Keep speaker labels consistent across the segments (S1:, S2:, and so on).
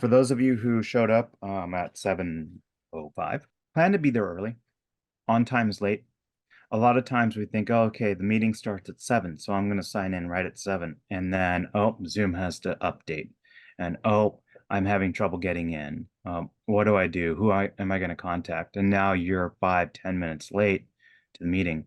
S1: For those of you who showed up at 7:05, plan to be there early. On time is late. A lot of times we think, oh, okay, the meeting starts at 7, so I'm going to sign in right at 7. And then, oh, Zoom has to update. And oh, I'm having trouble getting in. What do I do? Am I going to contact? And now you're 5, 10 minutes late to the meeting.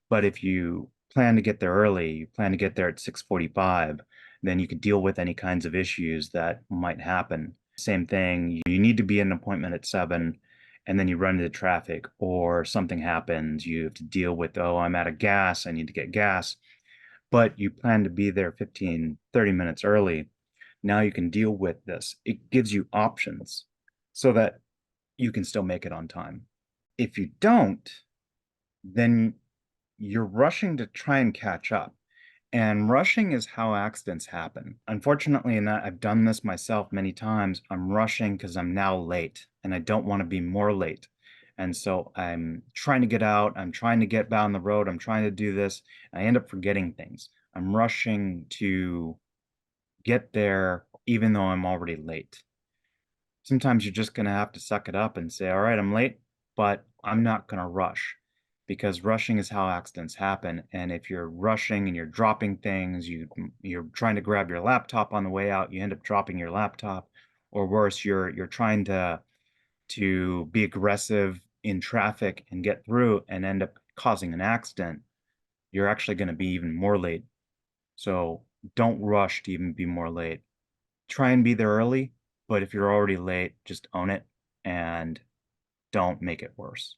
S1: But if you plan to get there early, you plan to get there at 6:45, then you could deal with any kinds of issues that might happen. Same thing, you need to be at an appointment at 7, and then you run into traffic or something happens. You have to deal with, oh, I'm out of gas, I need to get gas. But you plan to be there 15, 30 minutes early. Now you can deal with this. It gives you options so that you can still make it on time. If you don't, then you're rushing to try and catch up. And rushing is how accidents happen. Unfortunately, and I've done this myself many times, I'm rushing because I'm now late and I don't want to be more late. And so I'm trying to get out, I'm trying to get down the road, I'm trying to do this. I end up forgetting things. I'm rushing to get there even though I'm already late. Sometimes you're just going to have to suck it up and say, all right, I'm late, but I'm not going to rush, because rushing is how accidents happen. And if you're rushing and you're dropping things, you're trying to grab your laptop on the way out, you end up dropping your laptop, or worse, you're trying to be aggressive in traffic and get through and end up causing an accident. You're actually going to be even more late. So don't rush to even be more late. Try and be there early, but if you're already late, just own it and don't make it worse.